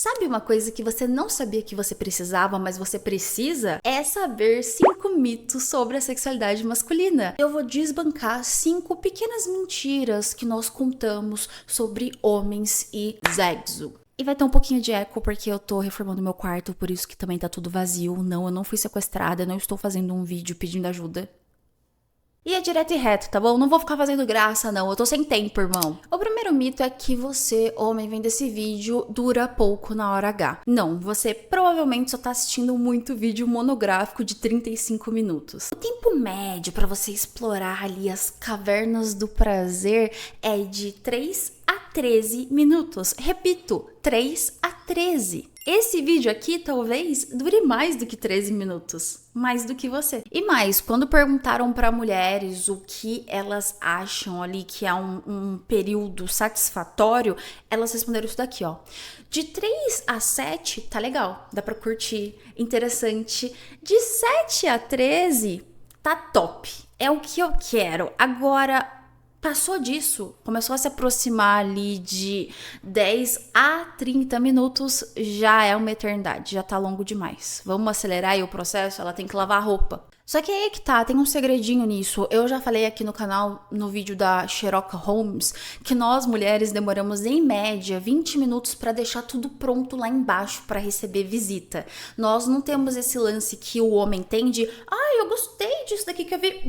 Sabe uma coisa que você não sabia que você precisava, mas você precisa? É saber 5 mitos sobre a sexualidade masculina. Eu vou desbancar 5 pequenas mentiras que nós contamos sobre homens e sexo. E vai ter um pouquinho de eco porque eu tô reformando meu quarto, por isso que também tá tudo vazio. Não, eu não fui sequestrada, não estou fazendo um vídeo pedindo ajuda. E é direto e reto, tá bom? Não vou ficar fazendo graça, não. Eu tô sem tempo, irmão. O primeiro mito é que você, homem, vendo esse vídeo, dura pouco na hora H. Não, você provavelmente só tá assistindo muito vídeo monográfico de 35 minutos. O tempo médio pra você explorar ali as cavernas do prazer é de 3 a 13 minutos. Repito, 3 a 13. Esse vídeo aqui talvez dure mais do que 13 minutos, mais do que você. E mais, quando perguntaram para mulheres o que elas acham ali que é um período satisfatório, elas responderam isso daqui, ó. De 3 a 7 tá legal, dá pra curtir, interessante. De 7 a 13 tá top, é o que eu quero. Agora, passou disso, começou a se aproximar ali de 10 a 30 minutos, já é uma eternidade, já tá longo demais. Vamos acelerar aí o processo? Ela tem que lavar a roupa. Só que aí que tá, tem um segredinho nisso. Eu já falei aqui no canal, no vídeo da Sherlock Holmes, que nós mulheres demoramos em média 20 minutos pra deixar tudo pronto lá embaixo pra receber visita. Nós não temos esse lance que o homem tem de, eu gostei disso daqui que eu vi.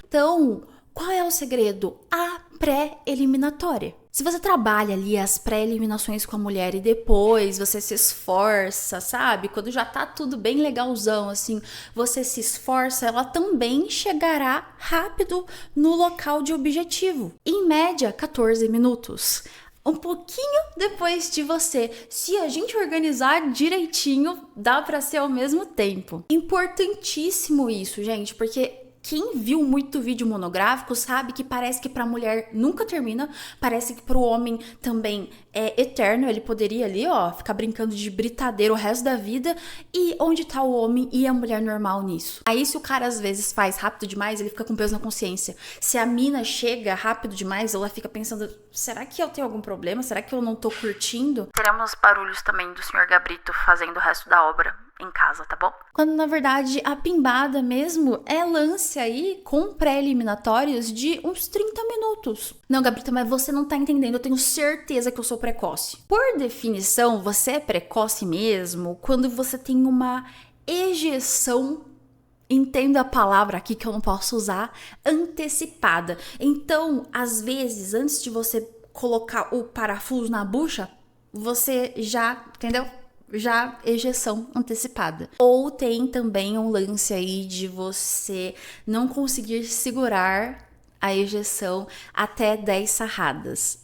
Então, qual é o segredo? A pré-eliminatória. Se você trabalha ali as pré-eliminações com a mulher e depois você se esforça, sabe? Quando já tá tudo bem legalzão, assim, você se esforça, ela também chegará rápido no local de objetivo. Em média, 14 minutos. Um pouquinho depois de você. Se a gente organizar direitinho, dá pra ser ao mesmo tempo. Importantíssimo isso, gente, porque quem viu muito vídeo monográfico sabe que parece que pra mulher nunca termina, parece que pro homem também é eterno, ele poderia ali, ficar brincando de britadeiro o resto da vida, e onde tá o homem e a mulher normal nisso? Aí se o cara às vezes faz rápido demais, ele fica com peso na consciência. Se a mina chega rápido demais, ela fica pensando, será que eu tenho algum problema? Será que eu não tô curtindo? Teremos barulhos também do Sr. Gabrito fazendo o resto da obra em casa, tá bom? Quando na verdade a pimbada mesmo é lance aí com pré-eliminatórios de uns 30 minutos. Não, Gabrita, mas você não tá entendendo, eu tenho certeza que eu sou precoce. Por definição, você é precoce mesmo quando você tem uma ejeção, entendo a palavra aqui que eu não posso usar, antecipada. Então, às vezes, antes de você colocar o parafuso na bucha, você já, entendeu? Já ejeção antecipada. Ou tem também um lance aí de você não conseguir segurar a ejeção até 10 sarradas.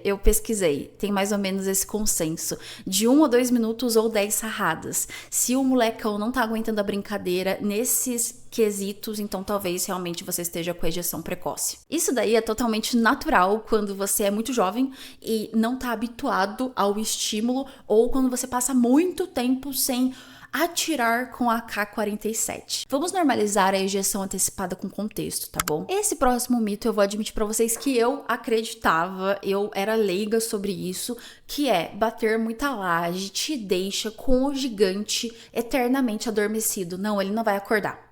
Eu pesquisei, tem mais ou menos esse consenso, de 1 ou 2 minutos ou 10 sarradas. Se o molecão não tá aguentando a brincadeira nesses quesitos, então talvez realmente você esteja com ejeção precoce. Isso daí é totalmente natural quando você é muito jovem e não tá habituado ao estímulo, ou quando você passa muito tempo sem atirar com a AK-47. Vamos normalizar a ejeção antecipada com contexto, tá bom? Esse próximo mito eu vou admitir pra vocês que eu acreditava, eu era leiga sobre isso, que é bater muita laje te deixa com o gigante eternamente adormecido. Não, ele não vai acordar.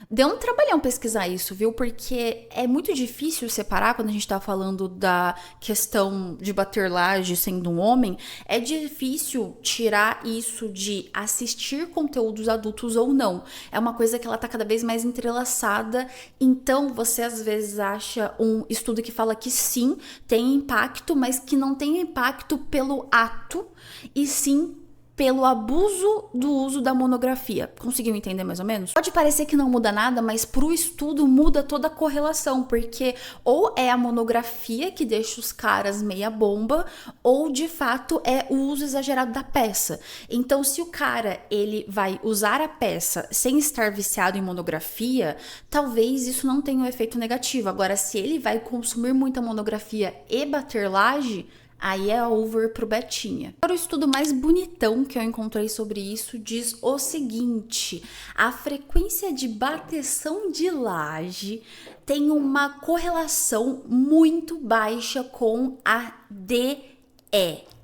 Deu um trabalhão pesquisar isso, viu? Porque é muito difícil separar quando a gente tá falando da questão de bater laje sendo um homem. É difícil tirar isso de assistir conteúdos adultos ou não. É uma coisa que ela tá cada vez mais entrelaçada. Então, você às vezes acha um estudo que fala que sim, tem impacto, mas que não tem impacto pelo ato, e sim pelo abuso do uso da monografia. Conseguiu entender mais ou menos? Pode parecer que não muda nada, mas pro estudo muda toda a correlação, porque ou é a monografia que deixa os caras meia bomba, ou de fato é o uso exagerado da peça. Então, se o cara ele vai usar a peça sem estar viciado em monografia, talvez isso não tenha um efeito negativo. Agora, se ele vai consumir muita monografia e bater laje, aí é over pro Betinha. Agora, o estudo mais bonitão que eu encontrei sobre isso diz o seguinte: a frequência de bateção de laje tem uma correlação muito baixa com a DE.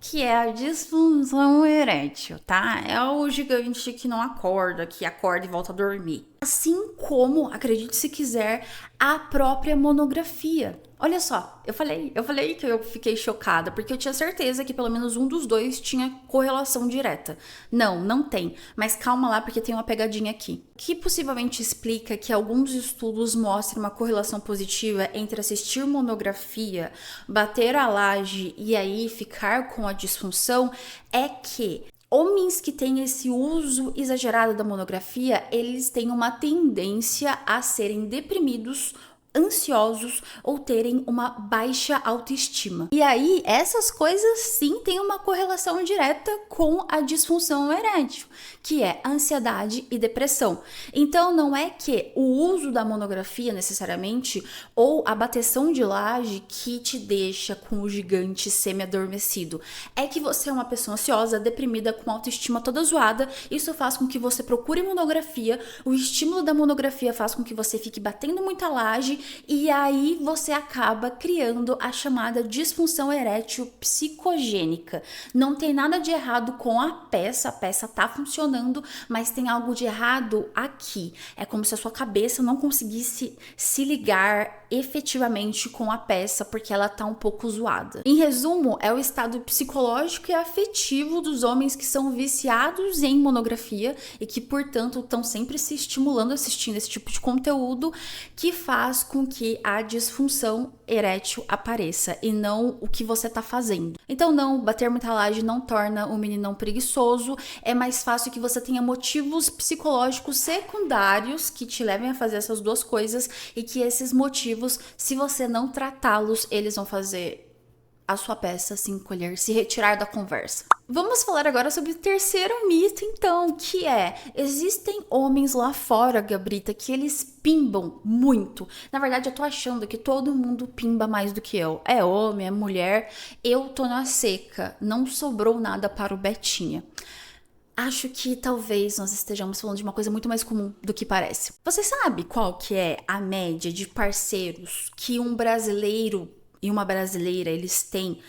que é a disfunção erétil, tá? É o gigante que não acorda, que acorda e volta a dormir. Assim como, acredite se quiser, a própria monografia. Olha só, eu falei que eu fiquei chocada, porque eu tinha certeza que pelo menos um dos dois tinha correlação direta. Não tem. Mas calma lá, porque tem uma pegadinha aqui. Que possivelmente explica que alguns estudos mostram uma correlação positiva entre assistir monografia, bater a laje e aí ficar com a disfunção é que homens que têm esse uso exagerado da monografia, eles têm uma tendência a serem deprimidos, ansiosos ou terem uma baixa autoestima. E aí, essas coisas sim têm uma correlação direta com a disfunção erétil, que é ansiedade e depressão. Então, não é que o uso da monografia necessariamente ou a bateção de laje que te deixa com o gigante semi-adormecido. É que você é uma pessoa ansiosa, deprimida, com autoestima toda zoada. Isso faz com que você procure monografia. O estímulo da monografia faz com que você fique batendo muita laje e aí você acaba criando a chamada disfunção erétil psicogênica. Não tem nada de errado com a peça tá funcionando, mas tem algo de errado aqui. É como se a sua cabeça não conseguisse se ligar efetivamente com a peça, porque ela tá um pouco zoada. Em resumo, é o estado psicológico e afetivo dos homens que são viciados em monografia e que, portanto, estão sempre se estimulando assistindo esse tipo de conteúdo que faz com que a disfunção erétil apareça e não o que você tá fazendo. Então não, bater muita laje não torna o meninão preguiçoso, é mais fácil que você tenha motivos psicológicos secundários que te levem a fazer essas duas coisas e que esses motivos, se você não tratá-los, eles vão fazer a sua peça se encolher, se retirar da conversa. Vamos falar agora sobre o terceiro mito, então, que é: existem homens lá fora, Gabrita, que eles pimbam muito. Na verdade, eu tô achando que todo mundo pimba mais do que eu. É homem, é mulher, eu tô na seca, não sobrou nada para o Betinha. Acho que talvez nós estejamos falando de uma coisa muito mais comum do que parece. Você sabe qual que é a média de parceiros que um brasileiro e uma brasileira eles têm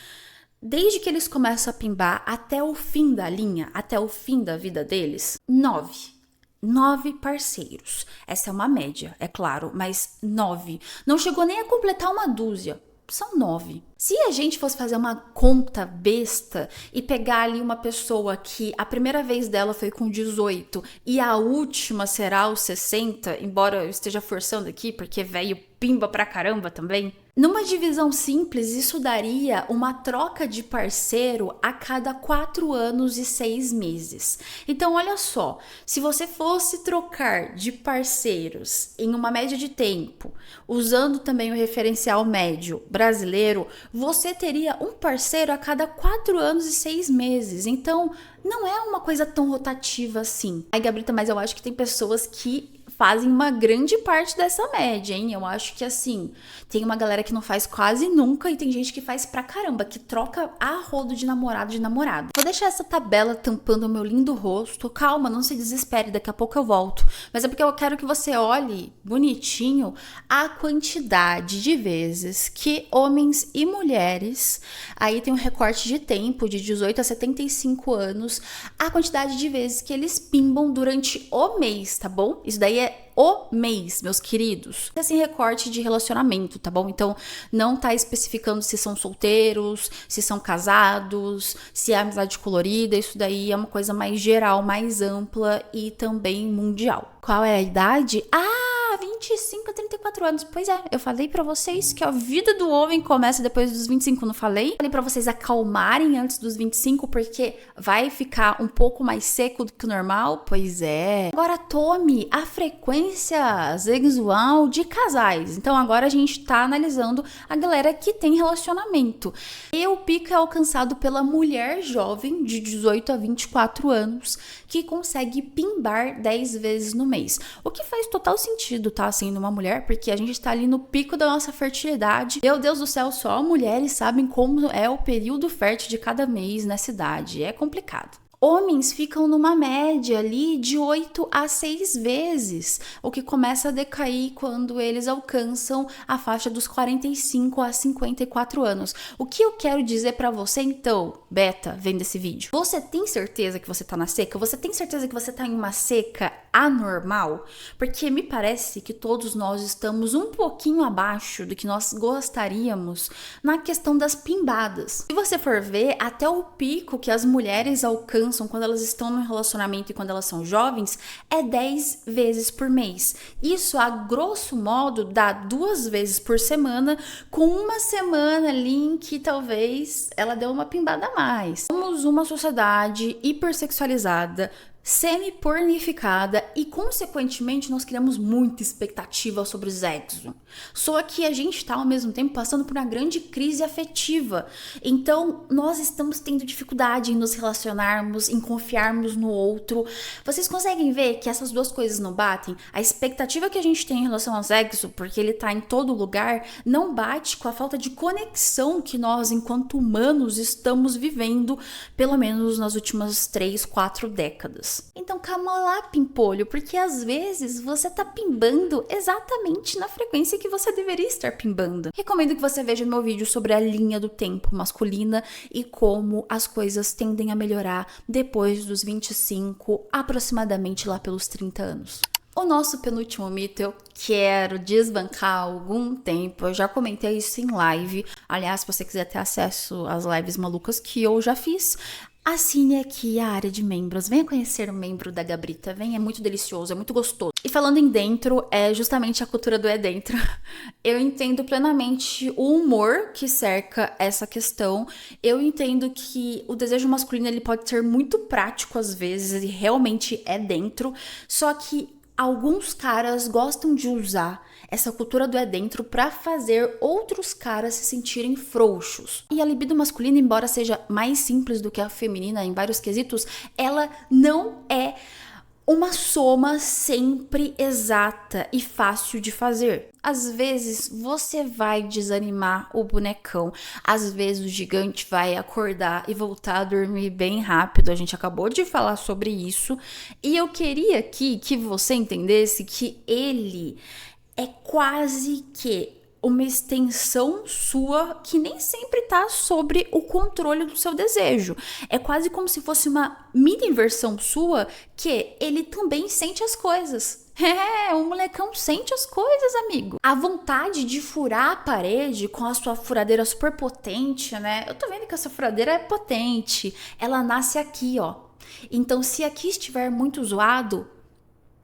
desde que eles começam a pimbar até o fim da linha, até o fim da vida deles? 9 parceiros. Essa é uma média, é claro, mas 9. Não chegou nem a completar uma dúzia. São 9. Se a gente fosse fazer uma conta besta e pegar ali uma pessoa que a primeira vez dela foi com 18 e a última será aos 60, embora eu esteja forçando aqui porque velho pimba pra caramba também, numa divisão simples, isso daria uma troca de parceiro a cada 4 anos e 6 meses. Então, olha só, se você fosse trocar de parceiros em uma média de tempo, usando também o referencial médio brasileiro, você teria um parceiro a cada 4 anos e 6 meses. Então, não é uma coisa tão rotativa assim. Ai, Gabrita, mas eu acho que tem pessoas que fazem uma grande parte dessa média, hein? Eu acho que, assim, tem uma galera que não faz quase nunca e tem gente que faz pra caramba, que troca a rodo de namorado. Vou deixar essa tabela tampando o meu lindo rosto. Calma, não se desespere, daqui a pouco eu volto. Mas é porque eu quero que você olhe bonitinho a quantidade de vezes que homens e mulheres, aí tem um recorte de tempo de 18 a 75 anos, a quantidade de vezes que eles pimbam durante o mês, tá bom? Isso daí é o mês, meus queridos. Esse recorte de relacionamento, tá bom? Então, não tá especificando se são solteiros, se são casados, se é amizade colorida. Isso daí é uma coisa mais geral, mais ampla e também mundial. Qual é a idade? 25 a 34 anos. Pois é, eu falei pra vocês que a vida do homem começa depois dos 25, não falei? Falei pra vocês acalmarem antes dos 25, porque vai ficar um pouco mais seco do que o normal? Pois é. Agora tome a frequência sexual de casais. Então agora a gente tá analisando a galera que tem relacionamento. E o pico é alcançado pela mulher jovem de 18 a 24 anos que consegue pimbar 10 vezes no mês. O que faz total sentido, tá? Sendo uma mulher, porque a gente tá ali no pico da nossa fertilidade. Meu Deus do céu, só mulheres sabem como é o período fértil de cada mês nessa idade. É complicado. Homens ficam numa média ali de 8 a 6 vezes, o que começa a decair quando eles alcançam a faixa dos 45 a 54 anos. O que eu quero dizer pra você então, Beta, vendo esse vídeo? Você tem certeza que você tá na seca? Você tem certeza que você tá em uma seca anormal? Porque me parece que todos nós estamos um pouquinho abaixo do que nós gostaríamos na questão das pimbadas. Se você for ver, até o pico que as mulheres alcançam quando elas estão no relacionamento e quando elas são jovens é 10 vezes por mês. Isso, a grosso modo, dá 2 vezes por semana, com uma semana ali em que talvez ela deu uma pimbada a mais. Somos uma sociedade hipersexualizada, semi-pornificada e, consequentemente, nós criamos muita expectativa sobre o sexo. Só que a gente está, ao mesmo tempo, passando por uma grande crise afetiva. Então, nós estamos tendo dificuldade em nos relacionarmos, em confiarmos no outro. Vocês conseguem ver que essas duas coisas não batem? A expectativa que a gente tem em relação ao sexo, porque ele tá em todo lugar, não bate com a falta de conexão que nós, enquanto humanos, estamos vivendo, pelo menos nas últimas 3, 4 décadas. Então calma lá, pimpolho, porque às vezes você tá pimbando exatamente na frequência que você deveria estar pimbando. Recomendo que você veja meu vídeo sobre a linha do tempo masculina e como as coisas tendem a melhorar depois dos 25, aproximadamente lá pelos 30 anos. O nosso penúltimo mito eu quero desbancar há algum tempo, eu já comentei isso em live. Aliás, se você quiser ter acesso às lives malucas que eu já fiz, assine aqui a área de membros, venha conhecer o membro da Gabrita, venha, é muito delicioso, é muito gostoso. E falando em dentro, é justamente a cultura do é dentro. Eu entendo plenamente o humor que cerca essa questão, eu entendo que o desejo masculino ele pode ser muito prático às vezes, e realmente é dentro, só que alguns caras gostam de usar essa cultura do é dentro pra fazer outros caras se sentirem frouxos. E a libido masculina, embora seja mais simples do que a feminina em vários quesitos, ela não é uma soma sempre exata e fácil de fazer. Às vezes você vai desanimar o bonecão, às vezes o gigante vai acordar e voltar a dormir bem rápido. A gente acabou de falar sobre isso e eu queria aqui que você entendesse que ele é quase que uma extensão sua que nem sempre tá sobre o controle do seu desejo. É quase como se fosse uma mini versão sua que ele também sente as coisas. O molecão sente as coisas, amigo. A vontade de furar a parede com a sua furadeira super potente, né? Eu tô vendo que essa furadeira é potente. Ela nasce aqui, ó. Então, se aqui estiver muito zoado,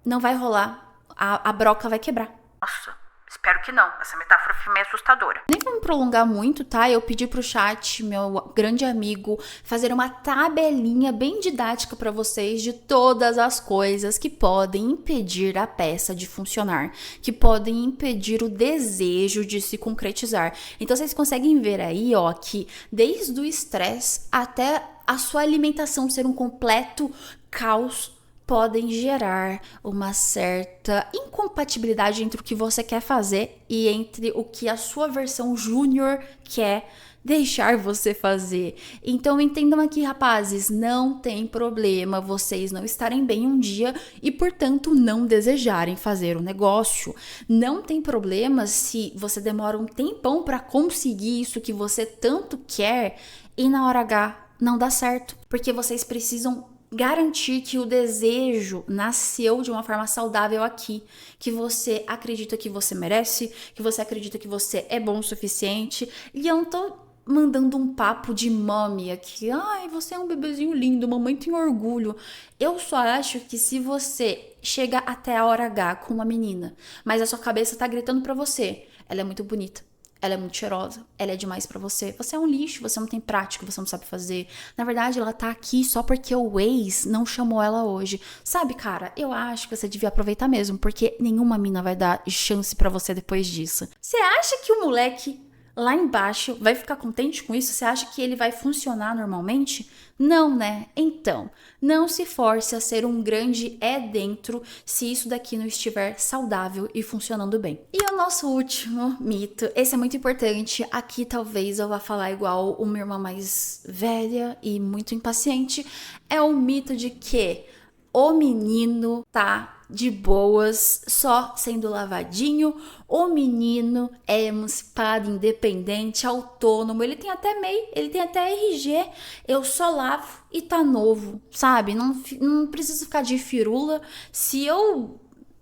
não vai rolar. A broca vai quebrar. Nossa, espero que não. Essa metáfora foi meio assustadora. Nem vou me prolongar muito, tá? Eu pedi pro chat, meu grande amigo, fazer uma tabelinha bem didática pra vocês de todas as coisas que podem impedir a peça de funcionar, que podem impedir o desejo de se concretizar. Então vocês conseguem ver aí, ó, que desde o estresse até a sua alimentação ser um completo caos podem gerar uma certa incompatibilidade entre o que você quer fazer e entre o que a sua versão júnior quer deixar você fazer. Então entendam aqui, rapazes, não tem problema vocês não estarem bem um dia e, portanto, não desejarem fazer o negócio. Não tem problema se você demora um tempão para conseguir isso que você tanto quer e na hora H não dá certo, porque vocês precisam garantir que o desejo nasceu de uma forma saudável aqui, que você acredita que você merece, que você acredita que você é bom o suficiente. E eu não tô mandando um papo de mami aqui, ai, você é um bebezinho lindo, mamãe tem orgulho. Eu só acho que se você chega até a hora H com uma menina, mas a sua cabeça tá gritando pra você, ela é muito bonita, ela é muito cheirosa, ela é demais pra você. Você é um lixo, você não tem prática, você não sabe fazer. Na verdade, ela tá aqui só porque o ex não chamou ela hoje. Sabe, cara, eu acho que você devia aproveitar mesmo, porque nenhuma mina vai dar chance pra você depois disso. Você acha que o moleque lá embaixo vai ficar contente com isso? Você acha que ele vai funcionar normalmente? Não, né? Então, não se force a ser um grande dentro se isso daqui não estiver saudável e funcionando bem. E o nosso último mito, esse é muito importante. Aqui talvez eu vá falar igual uma irmã mais velha e muito impaciente. É o mito de que o menino tá de boas, só sendo lavadinho. O menino é emancipado, independente, autônomo. Ele tem até MEI, ele tem até RG. Eu só lavo e tá novo, sabe? Não preciso ficar de firula. Se eu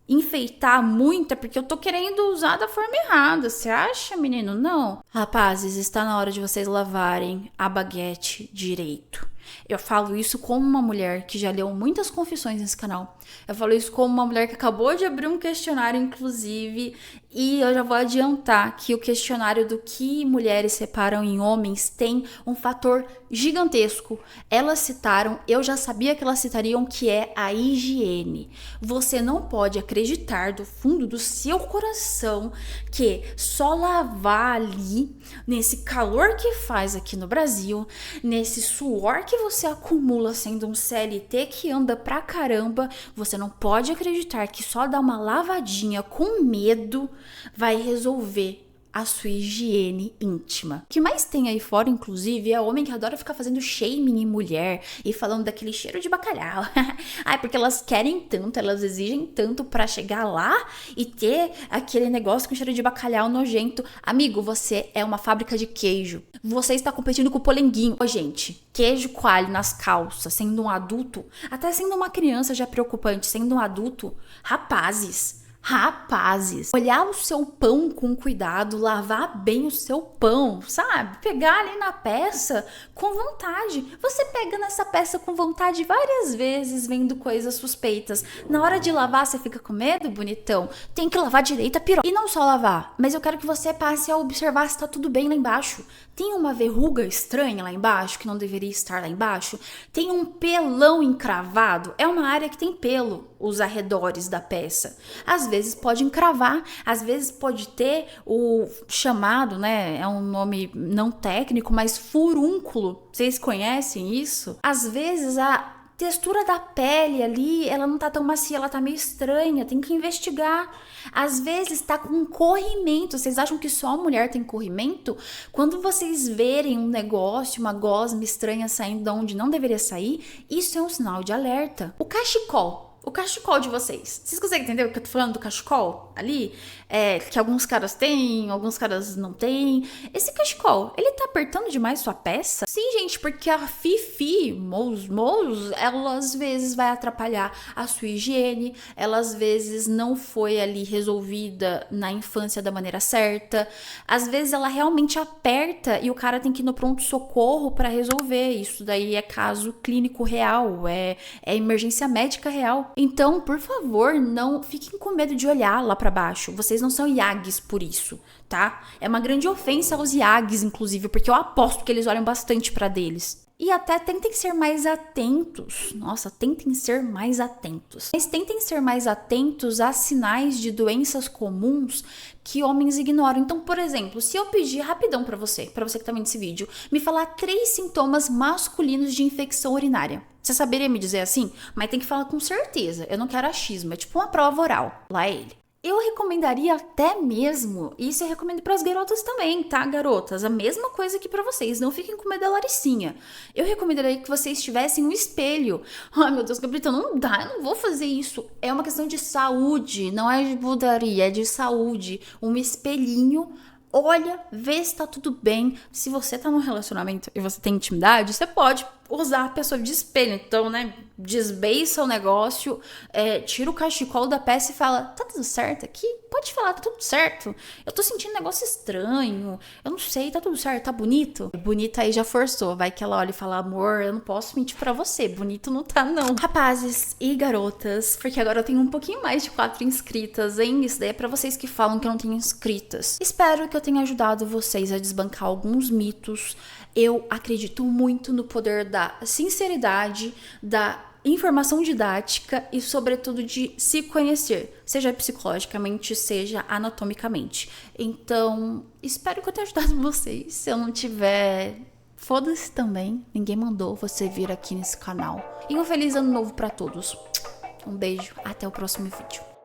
enfeitar muito é porque eu tô querendo usar da forma errada. Você acha, menino? Não. Rapazes, está na hora de vocês lavarem a baguete direito. Eu falo isso como uma mulher que já leu muitas confissões nesse canal. Eu falo isso como uma mulher que acabou de abrir um questionário, inclusive, e eu já vou adiantar que o questionário do que mulheres separam em homens tem um fator gigantesco. Elas citaram, eu já sabia que elas citariam, que é a higiene. Você não pode acreditar do fundo do seu coração que só lavar ali, nesse calor que faz aqui no Brasil, nesse suor que você acumula sendo um CLT que anda pra caramba, você não pode acreditar que só dar uma lavadinha com medo vai resolver a sua higiene íntima. O que mais tem aí fora, inclusive, é homem que adora ficar fazendo shaming em mulher e falando daquele cheiro de bacalhau. Ai, porque elas querem tanto, elas exigem tanto pra chegar lá e ter aquele negócio com cheiro de bacalhau nojento. Amigo, você é uma fábrica de queijo. Você está competindo com o polenguinho. Ô, gente, queijo coalho nas calças, sendo um adulto, até sendo uma criança já é preocupante, sendo um adulto, rapazes, olhar o seu pão com cuidado, lavar bem o seu pão, sabe? Pegar ali na peça com vontade. Você pega nessa peça com vontade várias vezes, vendo coisas suspeitas. Na hora de lavar, você fica com medo, bonitão? Tem que lavar direito a piroca. E não só lavar, mas eu quero que você passe a observar se tá tudo bem lá embaixo. Tem uma verruga estranha lá embaixo, que não deveria estar lá embaixo? Tem um pelão encravado? É uma área que tem pelo, os arredores da peça. Às vezes pode encravar, às vezes pode ter o chamado, né? É um nome não técnico, mas furúnculo. Vocês conhecem isso? Às vezes a textura da pele ali, ela não tá tão macia, ela tá meio estranha, tem que investigar. Às vezes tá com corrimento. Vocês acham que só a mulher tem corrimento? Quando vocês verem um negócio, uma gosma estranha saindo de onde não deveria sair, isso é um sinal de alerta. O cachecol de vocês. Vocês conseguem entender o que eu tô falando do cachecol ali? Que alguns caras têm, alguns caras não têm. Esse cachecol, ele tá apertando demais sua peça? Sim, gente, porque a Fifi, mouse, ela às vezes vai atrapalhar a sua higiene, ela às vezes não foi ali resolvida na infância da maneira certa, às vezes ela realmente aperta e o cara tem que ir no pronto-socorro pra resolver. Isso daí é caso clínico real, é emergência médica real. Então, por favor, não fiquem com medo de olhar lá pra baixo. Vocês não são iagues por isso, tá? É uma grande ofensa aos iagues, inclusive, porque eu aposto que eles olham bastante pra deles. E até tentem ser mais atentos. Nossa, tentem ser mais atentos. Mas tentem ser mais atentos a sinais de doenças comuns que homens ignoram. Então, por exemplo, se eu pedir rapidão pra você que tá vendo esse vídeo, me falar 3 sintomas masculinos de infecção urinária. Você saberia me dizer assim? Mas tem que falar com certeza. Eu não quero achismo. É tipo uma prova oral. Lá é ele. Eu recomendaria até mesmo, e isso eu recomendo para as garotas também, tá, garotas? A mesma coisa que para vocês, não fiquem com medo da Laricinha. Eu recomendaria que vocês tivessem um espelho. Ai, meu Deus, Gabriela, não dá, eu não vou fazer isso. É uma questão de saúde, não é de budaria, é de saúde. Um espelhinho, olha, vê se tá tudo bem. Se você tá num relacionamento e você tem intimidade, você pode usar a pessoa de espelho. Então, né, desbeiça o negócio, tira o cachecol da peça e fala, tá tudo certo aqui? Pode falar, tá tudo certo. Eu tô sentindo um negócio estranho, eu não sei, tá tudo certo, tá bonito? Bonita aí já forçou, vai que ela olha e fala, amor, eu não posso mentir pra você, bonito não tá não. Rapazes e garotas, porque agora eu tenho um pouquinho mais de 4 inscritas, hein? Isso daí é pra vocês que falam que eu não tenho inscritas. Espero que eu tenha ajudado vocês a desbancar alguns mitos. Eu acredito muito no poder da sinceridade, da informação didática e, sobretudo, de se conhecer, seja psicologicamente, seja anatomicamente. Então, espero que eu tenha ajudado vocês. Se eu não tiver, foda-se também. Ninguém mandou você vir aqui nesse canal. E um feliz ano novo pra todos. Um beijo, até o próximo vídeo.